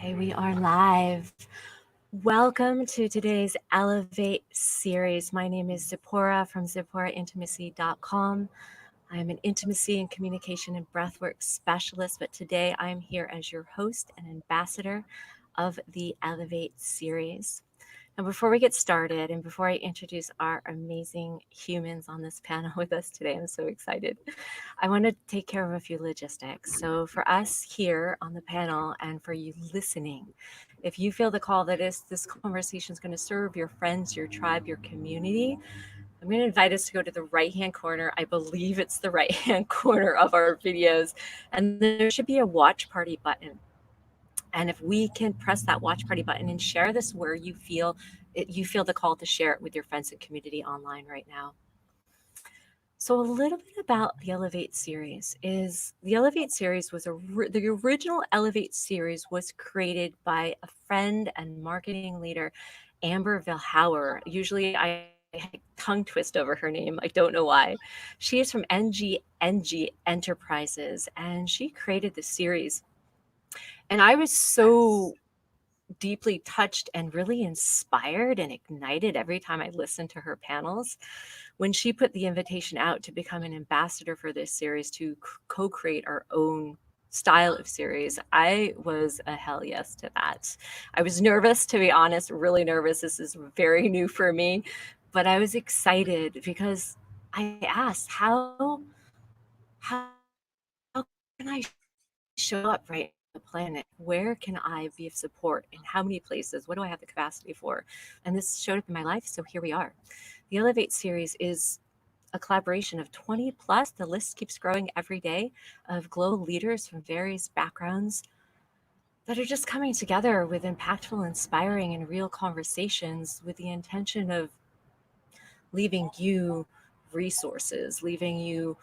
Okay, we are live. Welcome to today's Elevate series. My name is Tziporah from tziporahintimacy.com. I'm an intimacy and communication and breathwork specialist, but today I'm here as your host and ambassador of the Elevate series. Now, before we get started and before I introduce our amazing humans on this panel with us today, I'm so excited. I want to take care of a few logistics. So for us here on the panel and for you listening, if you feel the call that this conversation is going to serve your friends, your tribe, your community, I'm going to invite us to go to the right-hand corner. I believe it's the right-hand corner of our videos. And there should be a watch party button. And if we can press that watch party button and share this where you feel the call to share it with your friends and community online right now. So a little bit about the Elevate series is the Elevate series was the original Elevate series was created by a friend and marketing leader, Amber Vilhauer. Usually I tongue twist over her name. I don't know why. She is from NG Enterprises, and she created the series. And I was so deeply touched and really inspired and ignited every time I listened to her panels when she put the invitation out to become an ambassador for this series to co-create our own style of series. I was a hell yes to that. I was nervous, to be honest, really nervous. This is very new for me, but I was excited because I asked how can I show up right on the planet? Where can I be of support? In how many places? What do I have the capacity for? And this showed up in my life, so here we are. The Elevate series is a collaboration of 20 plus, the list keeps growing every day, of global leaders from various backgrounds that are just coming together with impactful, inspiring, and real conversations with the intention of leaving you resources, leaving you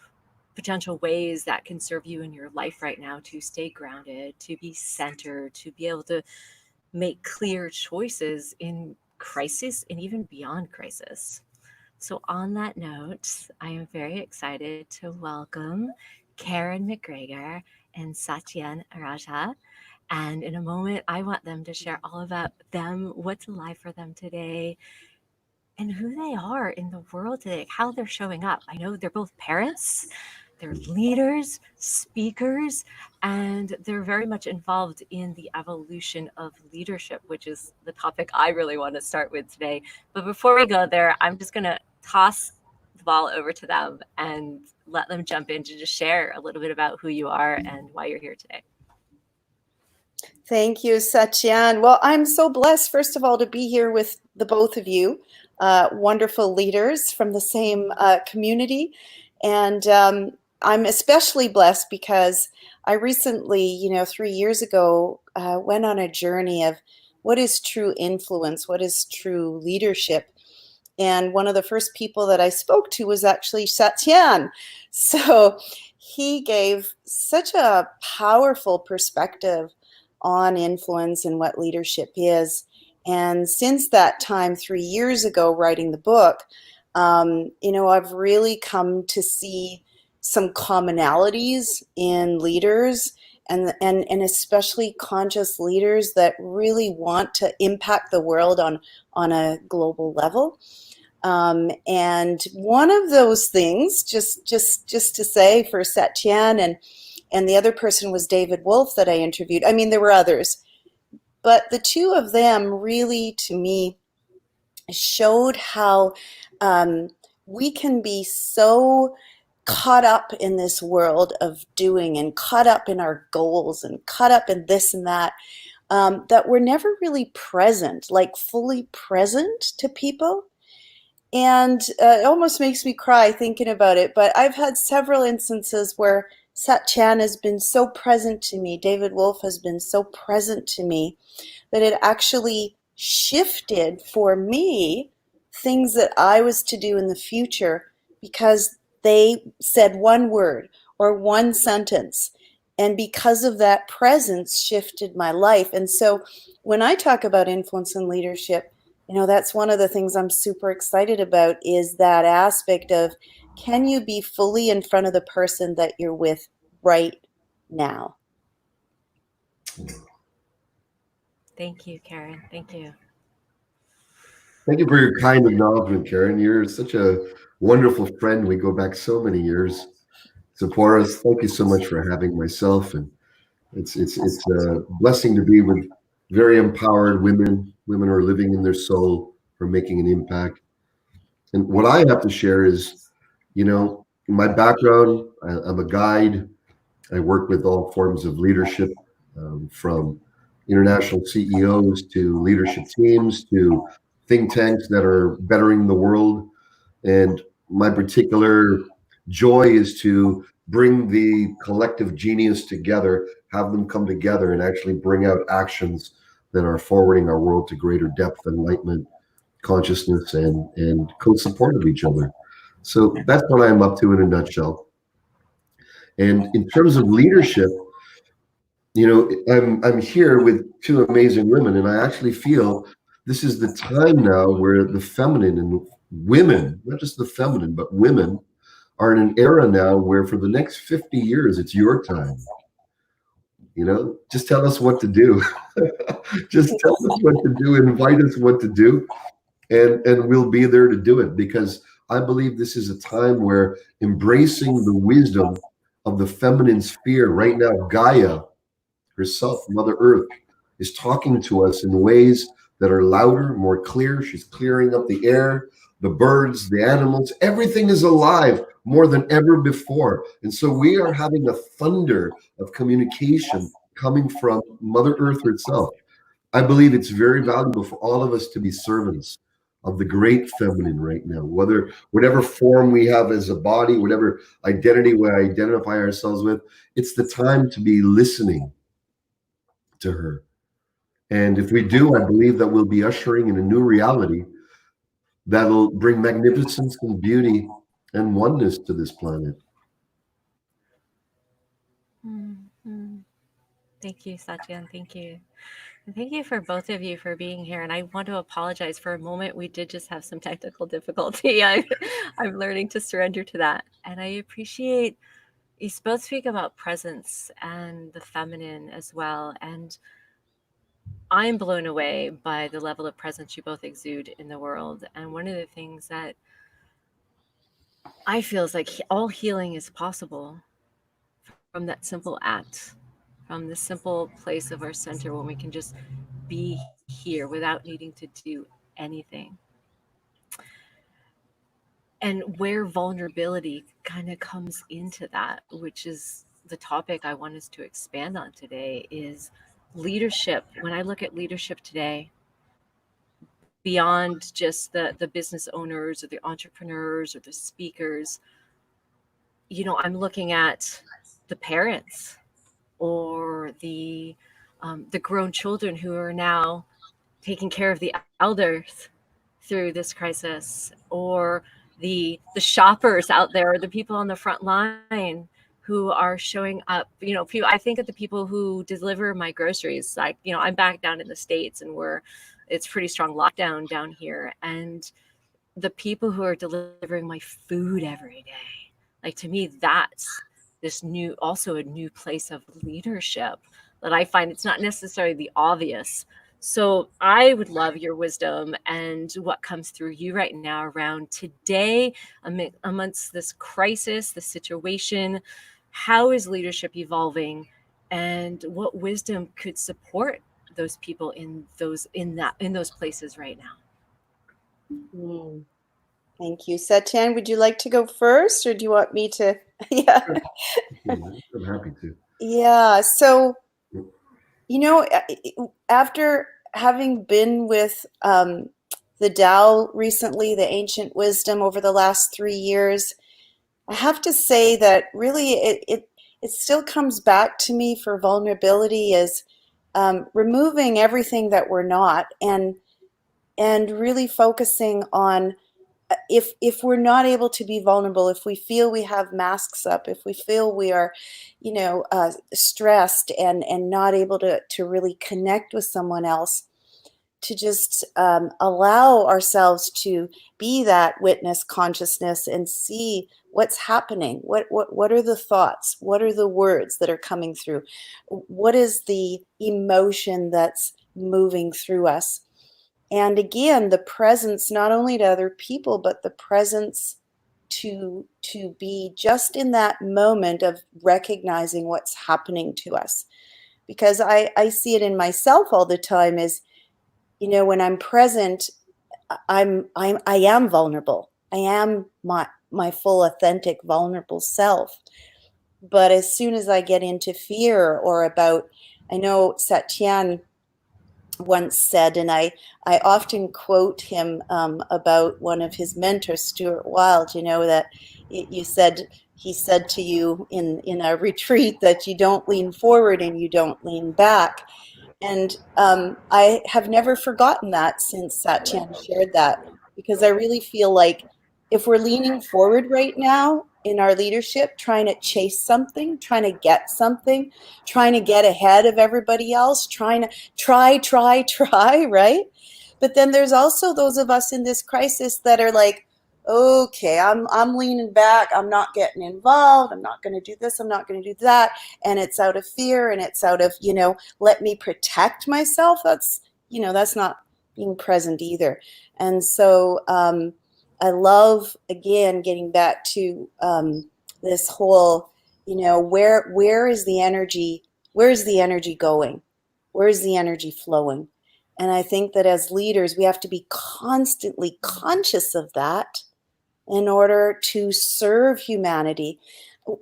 potential ways that can serve you in your life right now to stay grounded, to be centered, to be able to make clear choices in crisis and even beyond crisis. So, on that note, I am very excited to welcome Karen Mcgregor and Satyen Raja. And in a moment, I want them to share all about them, what's alive for them today, and who they are in the world today, how they're showing up. I know they're both parents, they're leaders, speakers, and they're very much involved in the evolution of leadership, which is the topic I really want to start with today. But before we go there, I'm just going to toss the ball over to them and let them jump in to just share a little bit about who you are and why you're here today. Thank you, Satyen. Well, I'm so blessed, first of all, to be here with the both of you, wonderful leaders from the same community. And I'm especially blessed because I recently, 3 years ago, went on a journey of what is true influence, what is true leadership. And one of the first people that I spoke to was actually Satyen. So he gave such a powerful perspective on influence and what leadership is. And since that time, 3 years ago, writing the book, I've really come to see some commonalities in leaders and especially conscious leaders that really want to impact the world on a global level. And one of those things, just to say for Satyen, and the other person was David Wolf that I interviewed. I mean, there were others, but the two of them really, to me, showed how we can be so caught up in this world of doing and caught up in our goals and caught up in this and that, that we're never really present, like fully present to people. And it almost makes me cry thinking about it, but I've had several instances where Satyen has been so present to me, David Wolf has been so present to me, that it actually shifted for me things that I was to do in the future because they said one word or one sentence. And because of that presence shifted my life. And so when I talk about influence and leadership, that's one of the things I'm super excited about is that aspect of, can you be fully in front of the person that you're with right now? Thank you, Karen. Thank you. Thank you for your kind acknowledgement, Karen. You're such a wonderful friend. We go back so many years. Tziporah, thank you so much for having myself, and it's a blessing to be with very empowered women, women who are living in their soul, who are making an impact. And what I have to share is, my background. I'm a guide. I work with all forms of leadership, from international CEOs to leadership teams to think tanks that are bettering the world. And my particular joy is to bring the collective genius together, have them come together and actually bring out actions that are forwarding our world to greater depth, enlightenment, consciousness, and co-support of each other. So that's what I'm up to in a nutshell. And in terms of leadership, I'm here with two amazing women, and I actually feel this is the time now where the feminine and women, not just the feminine, but women, are in an era now where for the next 50 years, it's your time. Just tell us what to do. Just tell us what to do, invite us what to do, and we'll be there to do it, because I believe this is a time where embracing the wisdom of the feminine sphere right now, Gaia herself, Mother Earth, is talking to us in ways that are louder, more clear. She's clearing up the air, the birds, the animals, everything is alive more than ever before. And so we are having a thunder of communication coming from Mother Earth herself. I believe it's very valuable for all of us to be servants of the great feminine right now, whatever form we have as a body, whatever identity we identify ourselves with. It's the time to be listening to her. And if we do, I believe that we'll be ushering in a new reality that'll bring magnificence and beauty and oneness to this planet. Mhm. Thank you, Satyen. Thank you. And thank you for both of you for being here. And I want to apologize for a moment. We did just have some technical difficulty. I'm learning to surrender to that. And I appreciate you both speak about presence and the feminine as well. And I'm blown away by the level of presence you both exude in the world. And one of the things that I feel is like all healing is possible from that simple act, from the simple place of our center when we can just be here without needing to do anything. And where vulnerability kind of comes into that, which is the topic I want us to expand on today, is leadership. When I look at leadership today, beyond just the business owners or the entrepreneurs or the speakers, I'm looking at the parents or the grown children who are now taking care of the elders through this crisis, or the shoppers out there, or the people on the front line who are showing up. I think of the people who deliver my groceries. Like, I'm back down in the States, and it's pretty strong lockdown down here, and the people who are delivering my food every day, like, to me, that's also a new place of leadership that I find it's not necessarily the obvious. So I would love your wisdom and what comes through you right now around today, amongst this crisis, this situation. How is leadership evolving, and what wisdom could support those people in those places right now? Mm, thank you. Satyen, would you like to go first, or do you want me to? Yeah. I'm happy to. Yeah. So, after having been with the Tao recently, the ancient wisdom over the last 3 years, I have to say that really it still comes back to me for vulnerability is removing everything that we're not, and really focusing on if we're not able to be vulnerable, if we feel we have masks up, if we feel we are, stressed and not able to really connect with someone else, to just allow ourselves to be that witness consciousness and see what's happening. What are the thoughts? What are the words that are coming through? What is the emotion that's moving through us. And again, the presence not only to other people, but the presence to be just in that moment of recognizing what's happening to us. Because I see it in myself all the time is, when I'm present, I am vulnerable. I am my full, authentic, vulnerable self. But as soon as I get into fear or about, I know Satyen once said, and I often quote him about one of his mentors, Stuart Wilde, that you said, he said to you in a retreat that you don't lean forward and you don't lean back. And I have never forgotten that since Satyen shared that, because I really feel like if we're leaning forward right now in our leadership, trying to chase something, trying to get something, trying to get ahead of everybody else, trying to try, right? But then there's also those of us in this crisis that are like, okay, I'm leaning back. I'm not getting involved. I'm not going to do this. I'm not going to do that. And it's out of fear, and it's out of, let me protect myself. That's not being present either. And so I love, again, getting back to this whole, where is the energy? Where is the energy going? Where is the energy flowing? And I think that as leaders, we have to be constantly conscious of that in order to serve humanity.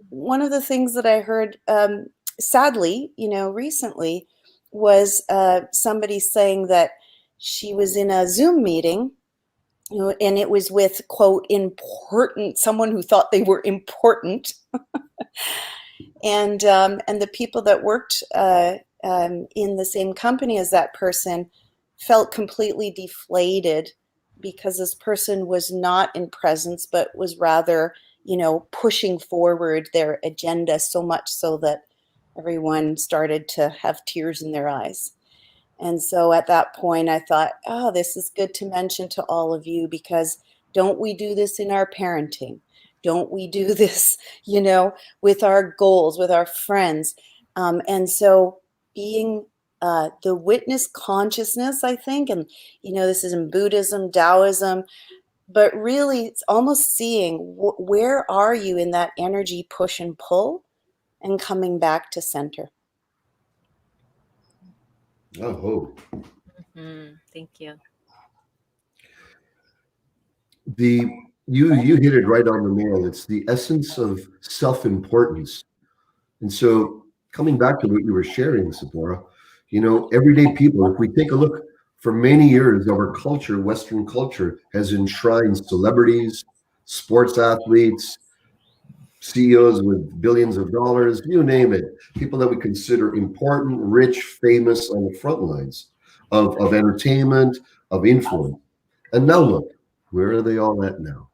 One of the things that I heard, sadly, recently, was somebody saying that she was in a Zoom meeting, and it was with, quote, important, someone who thought they were important. And the people that worked in the same company as that person felt completely deflated because this person was not in presence, but was rather, pushing forward their agenda, so much so that everyone started to have tears in their eyes. And so at that point, I thought, oh, this is good to mention to all of you, because don't we do this in our parenting? Don't we do this, with our goals, with our friends? And so being the witness consciousness, I think, and, this is in Buddhism, Taoism, but really it's almost seeing where are you in that energy push and pull, and coming back to center. Oh, Thank you. You hit it right on the nail. It's the essence of self-importance. And so coming back to what you were sharing, Tziporah, everyday people, if we take a look, for many years, our culture, Western culture, has enshrined celebrities, sports athletes, CEOs with billions of dollars, you name it, people that we consider important, rich, famous on the front lines of entertainment, of influence. And now look, where are they all at now?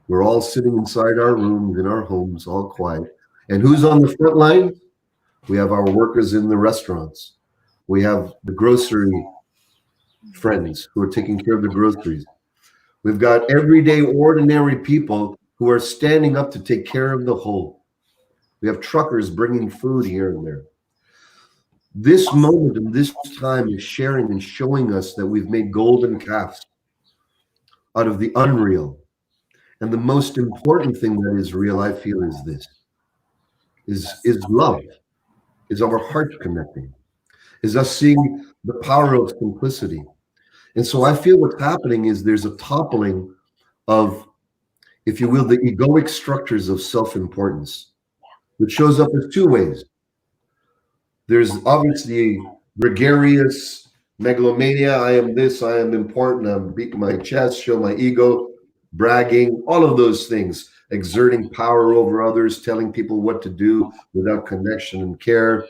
We're all sitting inside our rooms, in our homes, all quiet. And who's on the front line? We have our workers in the restaurants. We have the grocery friends who are taking care of the groceries. We've got everyday, ordinary people who are standing up to take care of the whole. We have truckers bringing food here and there. This moment and this time is sharing and showing us that we've made golden calves out of the unreal. And the most important thing that is real, I feel, is this, is love, is our hearts connecting, is us seeing the power of simplicity. And so I feel what's happening is there's a toppling of, if you will, the egoic structures of self-importance, which shows up as two ways. There's obviously gregarious megalomania. I am this, I am important, I'm beating my chest, show my ego, bragging, all of those things, exerting power over others, telling people what to do without connection and care.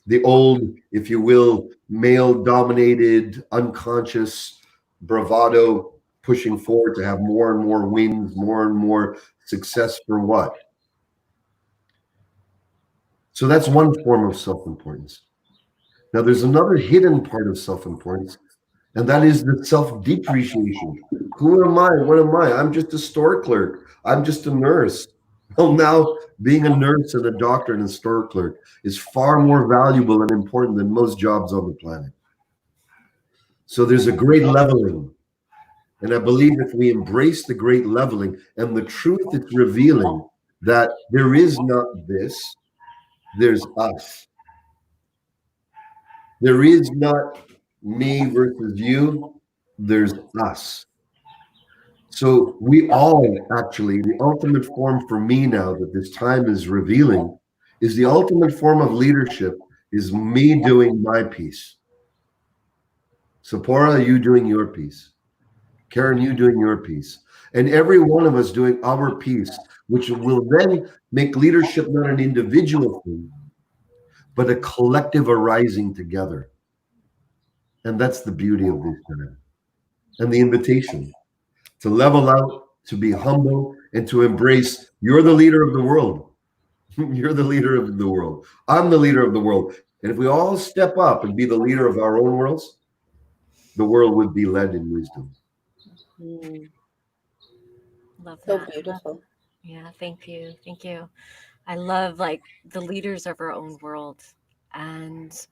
The old, if you will, male-dominated, unconscious bravado, pushing forward to have more and more wins, more and more success for what? So that's one form of self-importance. Now, there's another hidden part of self-importance, and that is the self-depreciation. Who am I? What am I? I'm just a store clerk. I'm just a nurse. Well, now being a nurse and a doctor and a store clerk is far more valuable and important than most jobs on the planet. So there's a great leveling. And I believe if we embrace the great leveling and the truth it's revealing, that there is not this, there's us. There is not me versus you, there's us. So we all actually, the ultimate form for me now that this time is revealing is the ultimate form of leadership is me doing my piece. Tziporah, you doing your piece. Karen, you doing your piece. And every one of us doing our piece, which will then make leadership not an individual thing, but a collective arising together. And that's the beauty of this time. And the invitation to level out, to be humble, and to embrace you're the leader of the world. You're the leader of the world. I'm the leader of the world. And if we all step up and be the leader of our own worlds, the world would be led in wisdom. Mm, Love so that. beautiful. Yeah, thank you. Thank you. I love like the leaders of our own world. And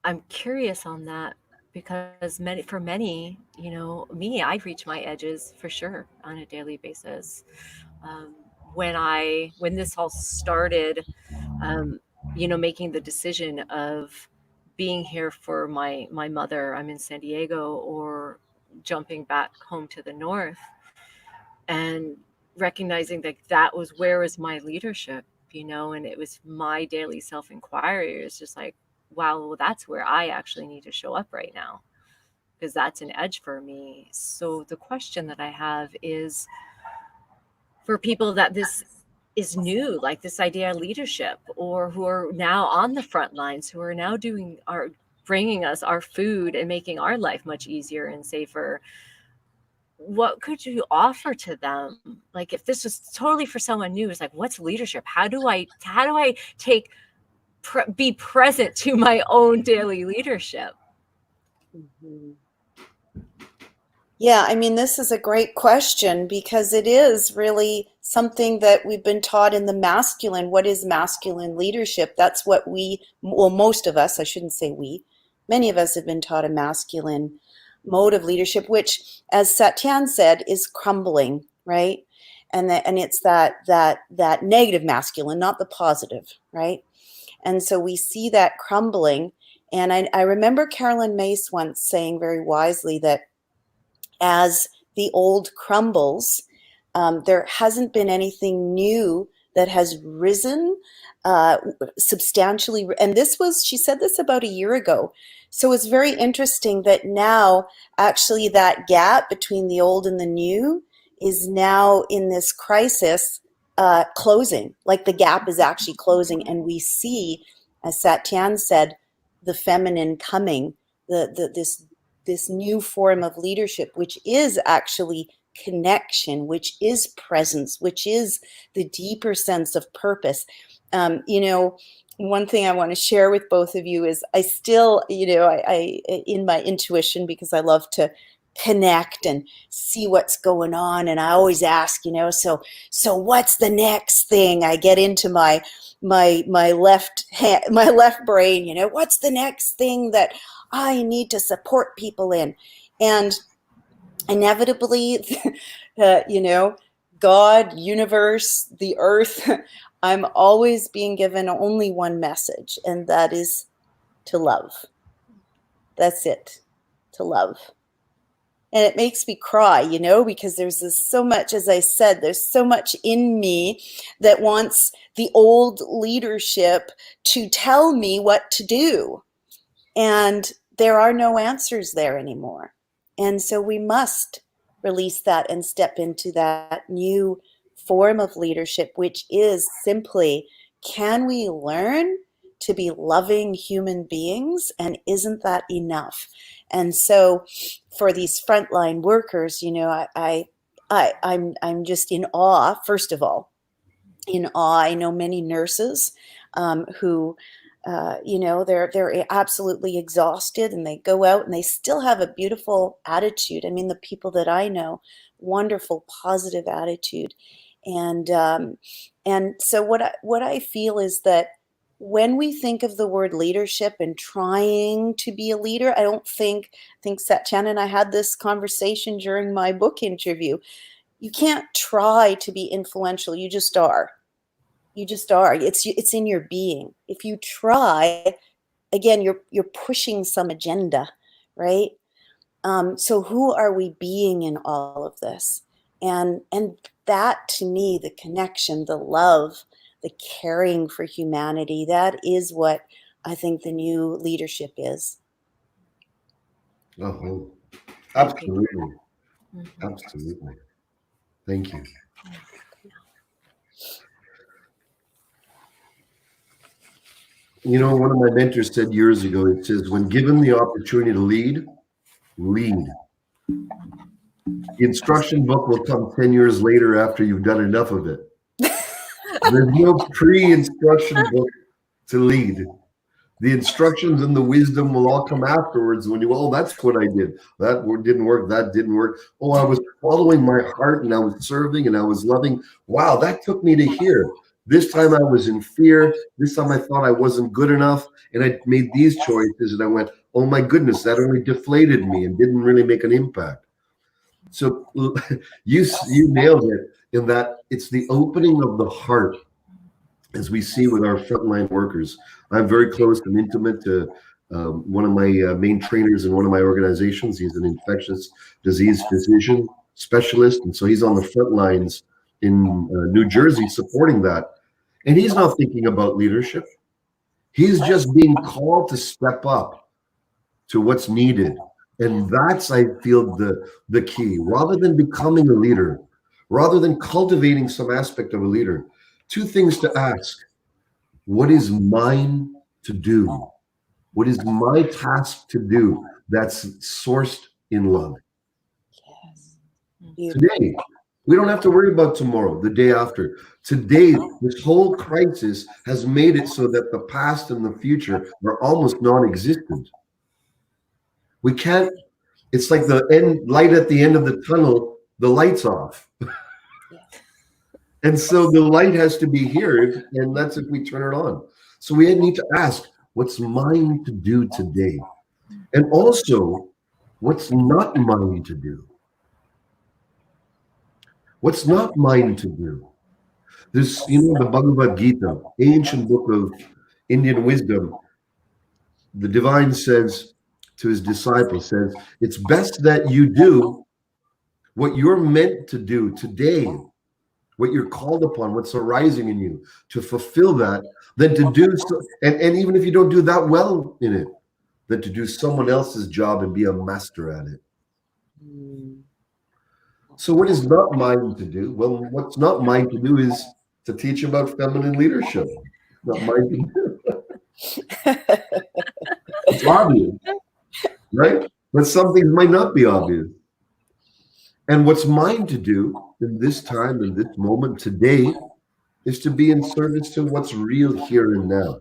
I'm curious on that because for many, me, I reach my edges for sure on a daily basis. Um, when this all started, um, making the decision of being here for my mother, I'm in San Diego, or jumping back home to the north, and recognizing that that was where was my leadership, and it was my daily self-inquiry. It's just like, wow, well, that's where I actually need to show up right now, because that's an edge for me. So the question that I have is, for people that this is new, like this idea of leadership, or who are now on the front lines, who are now bringing us our food and making our life much easier and safer, what could you offer to them? Like, if this was totally for someone new, it's like, what's leadership? How do I be present to my own daily leadership? Mhm. Yeah, I mean, this is a great question because it is really something that we've been taught in the masculine. What is masculine leadership? That's what well, most of us, I shouldn't say we, many of us have been taught a masculine mode of leadership, which, as Satyen said, is crumbling, right? And it's that negative masculine, not the positive, right? And so we see that crumbling. And I remember Carolyn Mace once saying very wisely that as the old crumbles, there hasn't been anything new that has risen uh, substantially. And she said this about a year ago. So it's very interesting that now actually that gap between the old and the new is now in this crisis closing. Like the gap is actually closing, and we see, as Satyan said, the feminine coming, this new form of leadership, which is actually connection, which is presence, which is the deeper sense of purpose. One thing I want to share with both of you is I still, I in my intuition, because I love to connect and see what's going on, and I always ask, so what's the next thing? I get into my left hand, my left brain, what's the next thing that I need to support people in? And inevitably, God, universe, the earth, I'm always being given only one message, and that is to love. That's it, to love. And it makes me cry, because there's so much, as I said, there's so much in me that wants the old leadership to tell me what to do. And there are no answers there anymore. And so we must release that and step into that new form of leadership, which is simply, can we learn to be loving human beings? And isn't that enough? And so for these frontline workers, I'm just in awe, first of all, in awe. I know many nurses who they're absolutely exhausted, and they go out and they still have a beautiful attitude. I mean, the people that I know, wonderful, positive attitude. And so what I feel is that when we think of the word leadership and trying to be a leader, I think Satyen and I had this conversation during my book interview. You can't try to be influential. You just are. You just are. It's in your being. If you try, again, you're pushing some agenda, right? So who are we being in all of this? And that, to me, the connection, the love, the caring for humanity, that is what I think the new leadership is. Oh, I agree. absolutely. Mhm. Absolutely. Thank you. You know, one of my mentors said years ago, it says, when given the opportunity to lead, lead. The instruction book will come 10 years later after you've done enough of it. There's no pre-instruction book to lead. The instructions and the wisdom will all come afterwards when you, oh, that's what I did. That didn't work. That didn't work. Oh, I was following my heart and I was serving and I was loving. Wow, that took me to here. This time I was in fear. This time I thought I wasn't good enough. And I made these choices and I went, oh my goodness, that only deflated me and didn't really make an impact. So you nailed it in that it's the opening of the heart, as we see with our frontline workers. I'm very close and intimate to one of my main trainers in one of my organizations. He's an infectious disease physician specialist, and so he's on the front lines in New Jersey supporting that. And he's not thinking about leadership. He's just being called to step up to what's needed. And that's, I feel, the key. Rather than becoming a leader, rather than cultivating some aspect of a leader, two things to ask. What is mine to do? What is my task to do that's sourced in love? Yes. Beautiful. Today, we don't have to worry about tomorrow, the day after. Today, this whole crisis has made it so that the past and the future are almost non-existent. We can't, it's like the end light at the end of the tunnel, the light's off. Yeah. And so the light has to be here, and that's if we turn it on. So we need to ask, what's mine to do today? And also, what's not mine to do? What's not mine to do? This, you know, the Bhagavad Gita, ancient book of Indian wisdom, the divine says to his disciples, says, it's best that you do what you're meant to do today, what you're called upon, what's arising in you, to fulfill that, than to do so, and even if you don't do that well in it, than to do someone else's job and be a master at it. Mm. So what is not mine to do? Well, what's not mine to do is to teach about feminine leadership. Not mine to do. It's obvious, right? But some things might not be obvious. And what's mine to do in this time, in this moment, today, is to be in service to what's real here and now.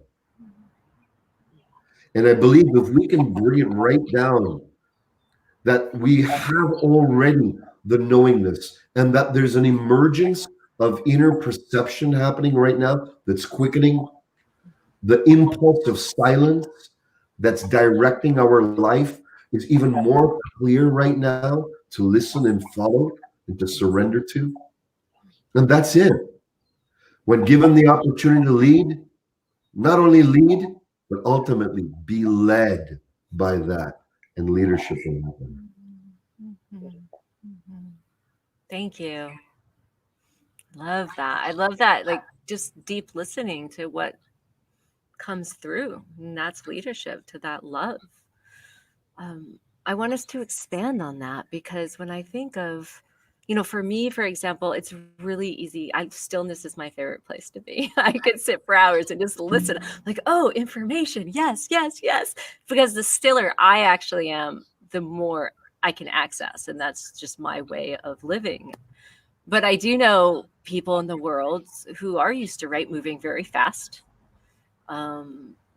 And I believe if we can bring it right down, that we have already the knowingness and that there's an emergence of inner perception happening right now that's quickening the impulse of silence that's directing our life is even more clear right now to listen and follow and to surrender to. And that's it. When given the opportunity to lead, not only lead, but ultimately be led by that, and leadership will happen. Mhm. Mhm. Thank you. Love that. I love that. Like just deep listening to what comes through, and that's leadership, to that love. I want us to expand on that because when I think of, for me, for example, it's really easy. Stillness is my favorite place to be. I could sit for hours and just listen, like, oh, information. Yes, yes, yes. Because the stiller I actually am, the more I can access. And that's just my way of living. But I do know people in the world who are used to moving very fast,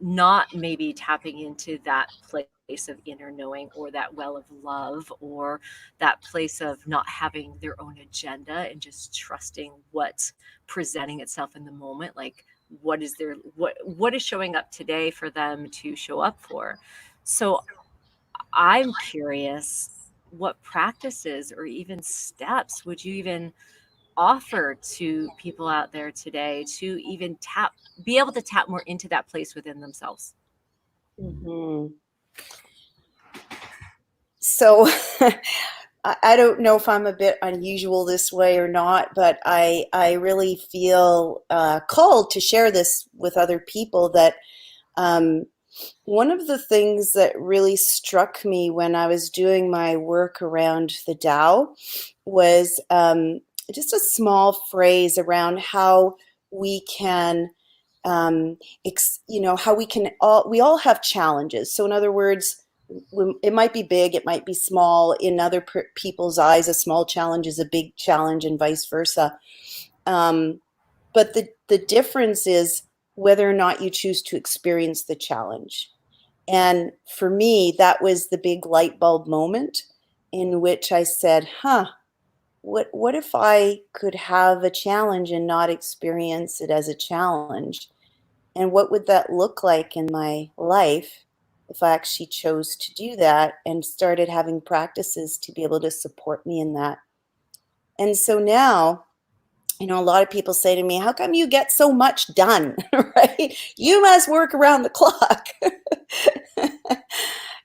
not maybe tapping into that place of inner knowing, or that well of love, or that place of not having their own agenda and just trusting what's presenting itself in the moment. Like, what is showing up today for them to show up for. So I'm curious, what practices or even steps would you even offer to people out there today to even be able to tap more into that place within themselves? Mm-hmm. So I don't know if I'm a bit unusual this way or not, but I really feel called to share this with other people, that um, one of the things that really struck me when I was doing my work around the Tao was just a small phrase around how we can, how we all have challenges. So in other words, it might be big, it might be small. In other people's eyes, a small challenge is a big challenge, and vice versa. Um, but the difference is whether or not you choose to experience the challenge. And for me, that was the big light bulb moment in which I said, what if I could have a challenge and not experience it as a challenge? And what would that look like in my life if I actually chose to do that, and started having practices to be able to support me in that? And so now, a lot of people say to me, how come you get so much done? Right? You must work around the clock.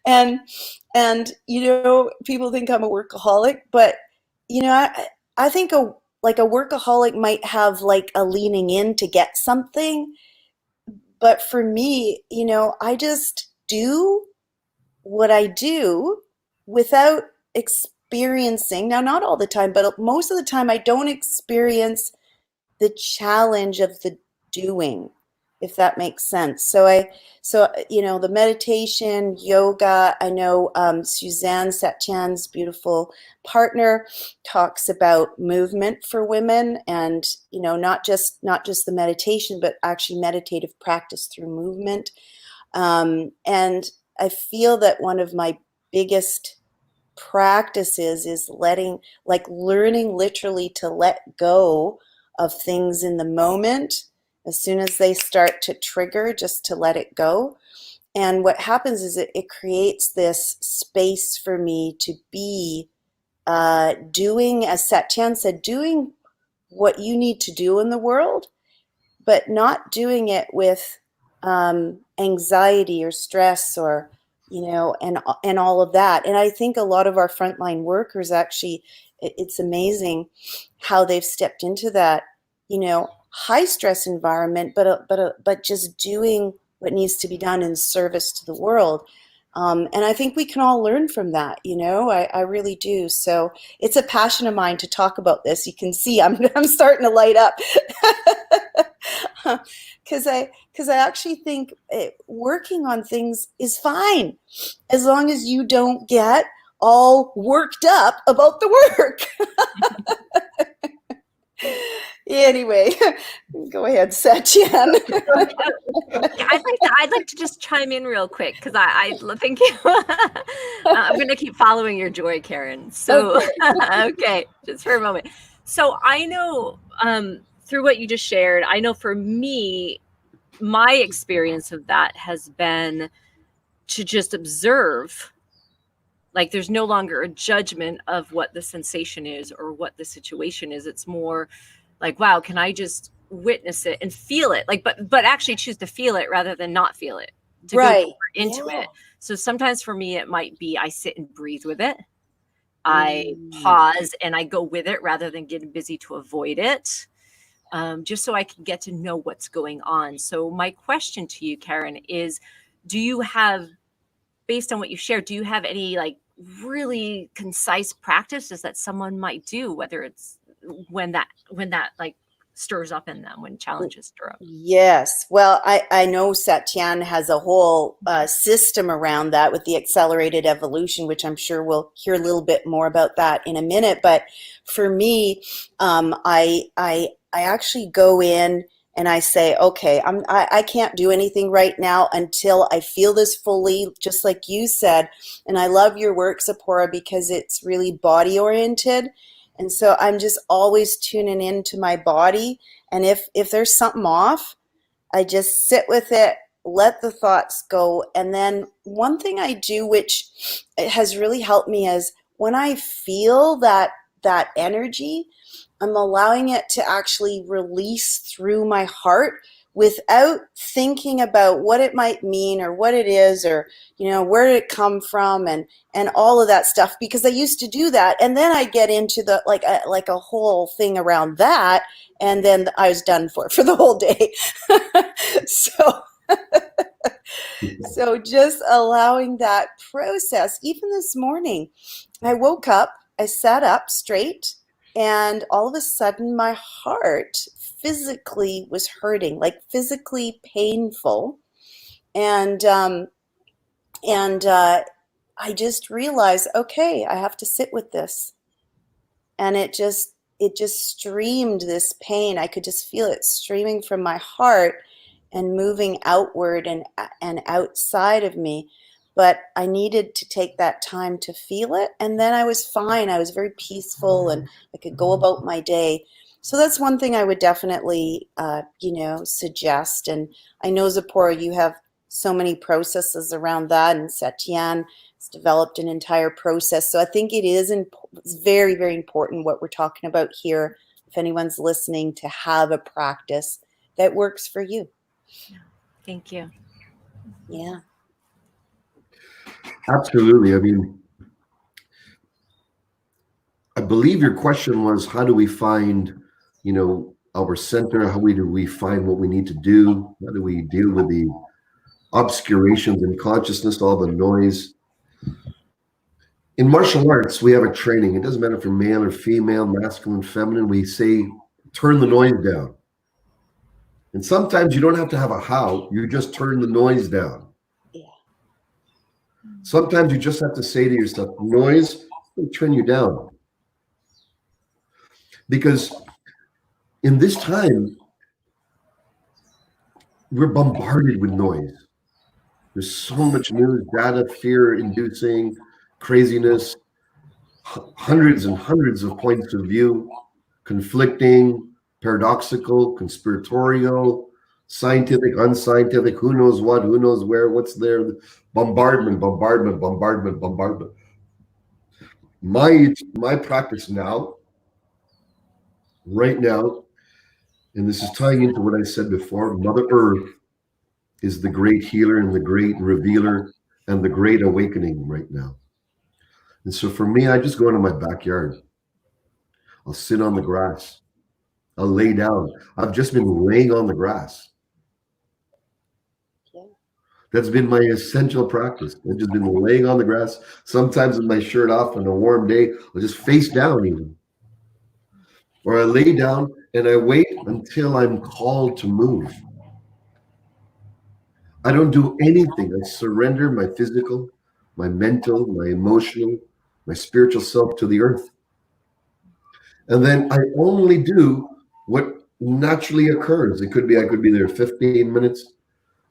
and people think I'm a workaholic, but I think a workaholic might have like a leaning in to get something, but for me, I just do what I do without experiencing. Now, not all the time, but most of the time I don't experience the challenge of the doing, if that makes sense. The meditation, yoga, I know Suzanne, Satyen's beautiful partner, talks about movement for women, and not just the meditation, but actually meditative practice through movement. And I feel that one of my biggest practices is learning literally to let go of things in the moment as soon as they start to trigger, just to let it go. And what happens is it creates this space for me to be doing, as Satyen said, doing what you need to do in the world, but not doing it with anxiety or stress, or and all of that. And I think a lot of our frontline workers, actually, it's amazing how they've stepped into that high stress environment, but just doing what needs to be done in service to the world. And I think we can all learn from that. I really do. So it's a passion of mine to talk about this. You can see I'm starting to light up. Because I actually think working on things is fine, as long as you don't get all worked up about the work. Anyway, go ahead, Satyen. I'd like to just chime in real quick, because I think I'm going to keep following your joy, Karen. So, okay, just for a moment. So I know through what you just shared, I know for me, my experience of that has been to just observe. Like, there's no longer a judgment of what the sensation is or what the situation is. It's more like, wow, can I just witness it and feel it? Like, but actually choose to feel it rather than not feel it, to Right. go into it. So sometimes for me, it might be I sit and breathe with it. I pause and I go with it rather than getting busy to avoid it, just so I can get to know what's going on. So my question to you, Karen, is, do you have, based on what you shared, do you have any like really concise practices that someone might do, whether it's when that like stirs up in them, when challenges stir up? Yes. Well, I know Satyen has a whole system around that with the accelerated evolution, which I'm sure we'll hear a little bit more about that in a minute. But for me, I actually go in and I say, okay, I can't do anything right now until I feel this fully, just like you said. And I love your work, Tziporah, because it's really body oriented. And so I'm just always tuning into my body. And if there's something off, I just sit with it, let the thoughts go. And then one thing I do, which has really helped me, is when I feel that energy, I'm allowing it to actually release through my heart without thinking about what it might mean or what it is, or where did it come from, and all of that stuff, because I used to do that, and then I get into the like a whole thing around that, and then I was done for the whole day. so so just allowing that process. Even this morning, I woke up, I sat up straight, and all of a sudden my heart physically was hurting, like physically painful. And I just realized, okay, I have to sit with this. And it just streamed, this pain. I could just feel it streaming from my heart and moving outward and outside of me. But I needed to take that time to feel it, and then I was fine. I was very peaceful, and I could go about my day. So that's one thing I would definitely, suggest. And I know, Tziporah, you have so many processes around that, and Satyen has developed an entire process. So I think it's very, very important what we're talking about here, if anyone's listening, to have a practice that works for you. Thank you. Yeah. Absolutely. I mean, I believe your question was, how do we find, our center? How do we find what we need to do? How do we deal with the obscurations in consciousness, all the noise? In martial arts, we have a training. It doesn't matter if you're male or female, masculine, feminine. We say, turn the noise down. And sometimes you don't have to have a how. You just turn the noise down. Yeah. Sometimes you just have to say to yourself, noise, will turn you down. Because in this time, we're bombarded with noise. There's so much news, data, fear-inducing, craziness, hundreds and hundreds of points of view, conflicting, paradoxical, conspiratorial, scientific, unscientific, who knows what, who knows where, what's there, bombardment. My practice now, right now, and this is tying into what I said before, Mother Earth is the great healer and the great revealer and the great awakening right now. And so for me, I just go into my backyard. I'll sit on the grass. I'll lay down. I've just been laying on the grass. Yeah. That's been my essential practice. I've just been laying on the grass, sometimes with my shirt off on a warm day. I'll just face down even. Or I lay down and I wait until I'm called to move. I don't do anything. I surrender my physical, my mental, my emotional, my spiritual self to the earth. And then I only do what naturally occurs. It could be I could be there 15 minutes.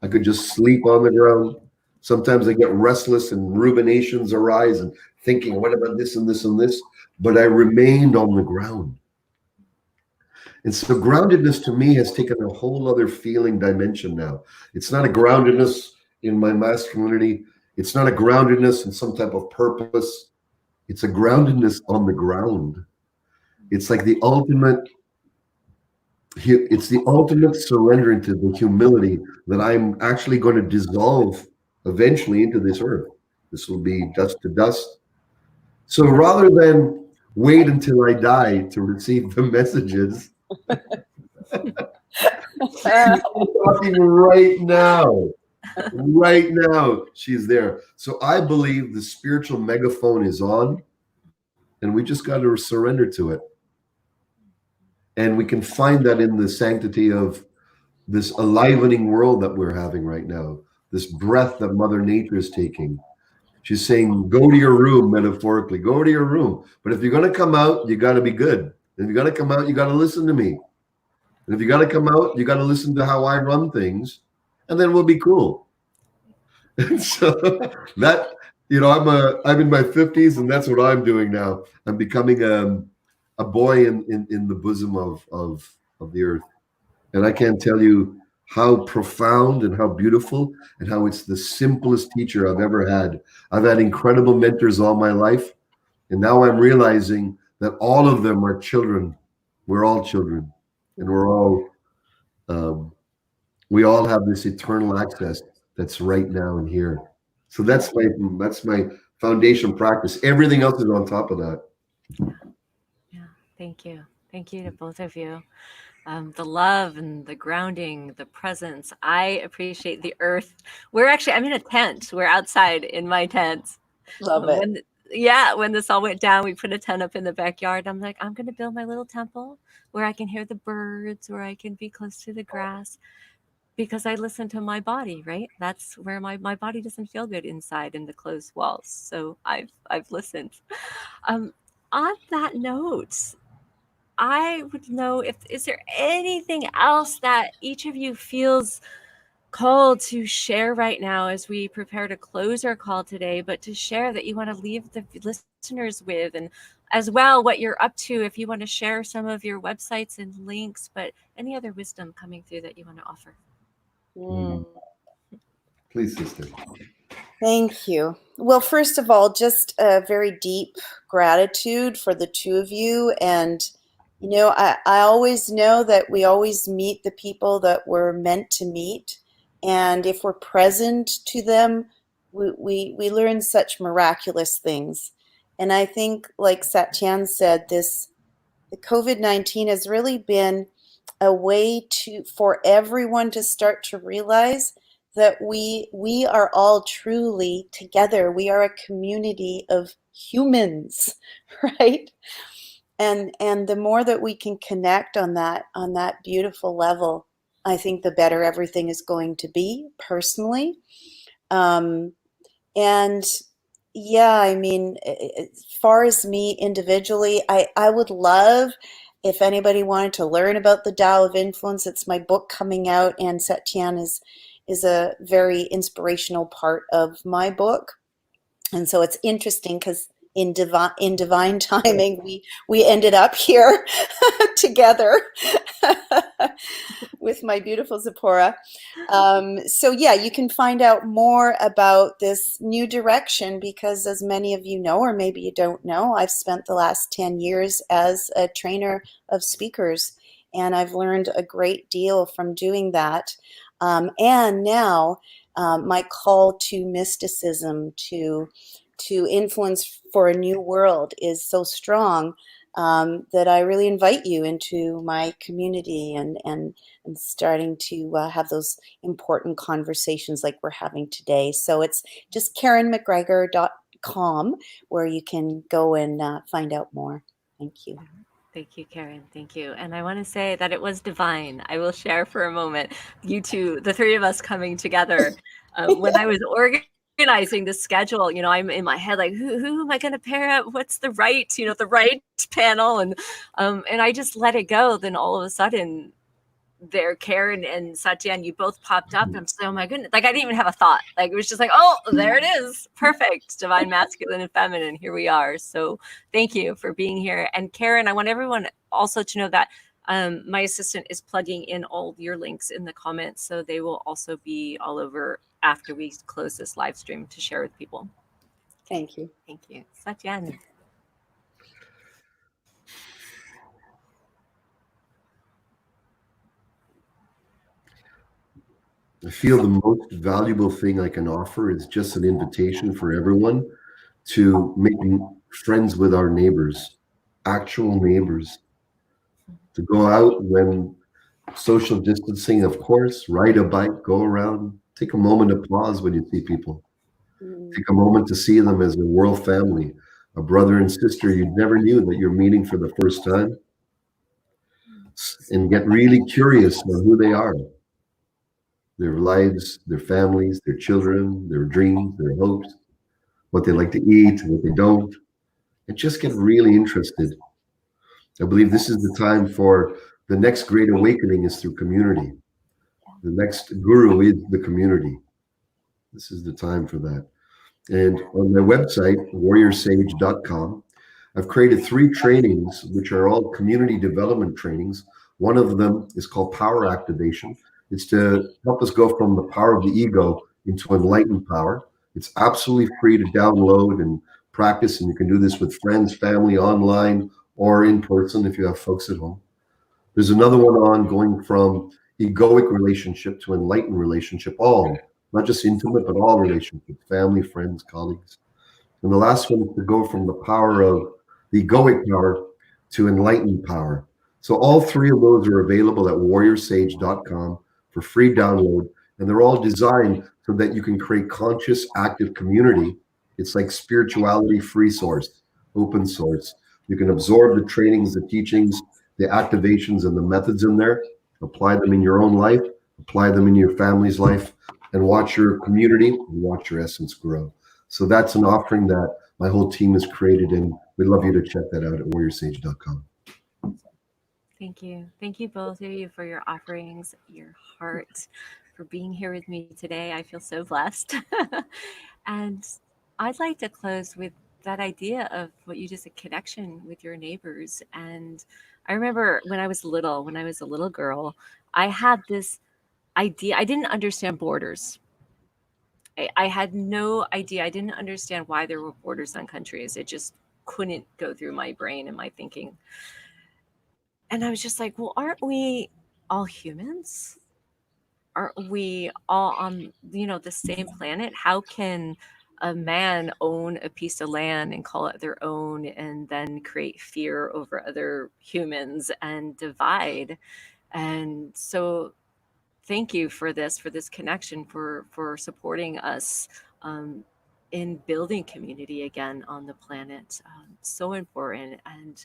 I could just sleep on the ground. Sometimes I get restless and ruminations arise and thinking, what about this and this and this? But I remained on the ground. And so groundedness to me has taken a whole other feeling dimension now. It's not a groundedness in my masculinity. It's not a groundedness in some type of purpose. It's a groundedness on the ground. It's like the ultimate, it's the ultimate surrender into the humility that I'm actually going to dissolve eventually into this earth. This will be dust to dust. So rather than wait until I die to receive the messages, I'm talking right now. Right now, she's there. So I believe the spiritual megaphone is on, and we just got to surrender to it. And we can find that in the sanctity of this enlivening world that we're having right now, this breath that Mother Nature is taking. She's saying, go to your room, metaphorically, go to your room. But if you're going to come out, you got to be good. If you're going to come out, you got to listen to me. And if you got to come out, you got to listen to how I run things, and then we'll be cool. And so that, I'm in my 50s, and that's what I'm doing now. I'm becoming a boy in the bosom of the earth. And I can't tell you how profound and how beautiful and how it's the simplest teacher I've ever had. I've had incredible mentors all my life. And now I'm realizing that all of them are children. We're all children. And we all have this eternal access that's right now and here. So that's my foundation practice. Everything else is on top of that. Yeah, thank you. Thank you to both of you. The love and the grounding, the presence. I appreciate the earth. I'm in a tent. We're outside in my tent. Love it. When this all went down, we put a tent up in the backyard. I'm like, I'm going to build my little temple where I can hear the birds, where I can be close to the grass, because I listen to my body, right? That's where my body doesn't feel good inside in the closed walls. So I've listened. On that note, I would know is there anything else that each of you feels called to share right now as we prepare to close our call today, but to share that you want to leave the listeners with, and as well what you're up to, if you want to share some of your websites and links, but any other wisdom coming through that you want to offer. Please, sister. Thank you. Well, first of all, just a very deep gratitude for the two of you. And, I always know that we always meet the people that we're meant to meet. And if we're present to them, we learn such miraculous things. And I think, like Satyen said, the COVID-19 has really been a way for everyone to start to realize that we are all truly together. We are a community of humans, right? And the more that we can connect on that beautiful level, I think the better everything is going to be personally. And yeah, I mean, as far as me individually, I would love if anybody wanted to learn about the Tao of Influence. It's my book coming out, and Satyen is a very inspirational part of my book. And so it's interesting because in divine timing, we ended up here together with my beautiful Tziporah. So yeah, you can find out more about this new direction because, as many of you know, or maybe you don't know, I've spent the last 10 years as a trainer of speakers, and I've learned a great deal from doing that. And now my call to mysticism, to influence for a new world is so strong that I really invite you into my community and starting to have those important conversations like we're having today. So it's just KarenMcGregor.com where you can go and find out more. Thank you. Thank you, Karen. Thank you. And I want to say that it was divine. I will share for a moment, you two, the three of us coming together. When I was organizing the schedule, I'm in my head like, who am I going to pair up? What's the right panel? And I just let it go. Then all of a sudden, there, Karen and Satyen, you both popped up. I'm so, oh my goodness, like I didn't even have a thought. Like it was just like, oh, there it is, perfect, divine masculine and feminine. Here we are. So thank you for being here. And Karen, I want everyone also to know that my assistant is plugging in all your links in the comments, so they will also be all over after we close this live stream to share with people. Thank you. Thank you, Satyen. I feel the most valuable thing I can offer is just an invitation for everyone to make friends with our neighbors, actual neighbors, to go out when social distancing, of course, ride a bike, go around, take a moment to pause when you see people. Take a moment to see them as a world family, a brother and sister you never knew that you're meeting for the first time, and get really curious on who they are. Their lives, their families, their children, their dreams, their hopes, what they like to eat, what they don't, and just get really interested. I believe this is the time for The next great awakening is through community. The next guru is the community. This is the time for that. And on my website, warriorsage.com, I've created 3 trainings, which are all community development trainings. One of them is called Power Activation. It's to help us go from the power of the ego into enlightened power. It's absolutely free to download and practice, and you can do this with friends, family, online, or in person if you have folks at home. There's another one on going from egoic relationship to enlightened relationship, all, not just intimate, but all relationships, family, friends, colleagues. And the last one is to go from the power of the egoic power to enlightened power. So all 3 of those are available at warriorsage.com for free download. And they're all designed so that you can create conscious, active community. It's like spirituality free source, open source. You can absorb the trainings, the teachings, the activations, and the methods in there, apply them in your own life, apply them in your family's life, and watch your community and watch your essence grow. So that's an offering that my whole team has created, and we'd love you to check that out at warriorsage.com. Thank you. Thank you, both of you, for your offerings, your heart, for being here with me today. I feel so blessed. And I'd like to close with that idea of what you just said, connection with your neighbors. And I remember when I was a little girl, I had this idea. I didn't understand borders. I had no idea. I didn't understand why there were borders on countries. It just couldn't go through my brain and my thinking. And I was just like, well, aren't we all humans? Aren't we all on, the same planet? How can a man own a piece of land and call it their own and then create fear over other humans and divide? And so thank you for this connection, for supporting us um, in building community again on the planet. So important, and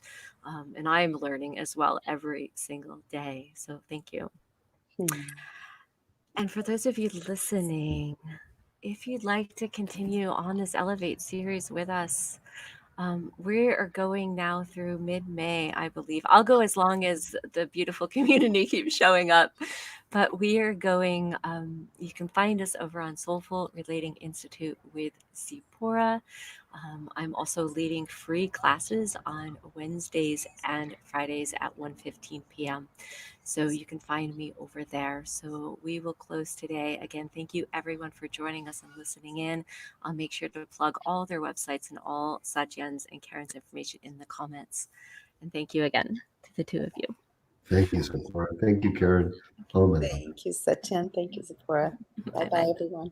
I'm learning as well every single day. So thank you. And for those of you listening, if you'd like to continue on this Elevate series with us, we are going now through mid-May, I believe. I'll go as long as the beautiful community keeps showing up. But we are going, you can find us over on Soulful Relating Institute with Tziporah. I'm also leading free classes on Wednesdays and Fridays at 1:15 p.m. So you can find me over there. So we will close today. Again, thank you everyone for joining us and listening in. I'll make sure to plug all their websites and all Satyen's and Karen's information in the comments. And thank you again to the 2 of you. Thank you, Tziporah. Thank you, Karen. Oh, my. Thank you, Satyen. Thank you, Tziporah. Bye-bye, everyone.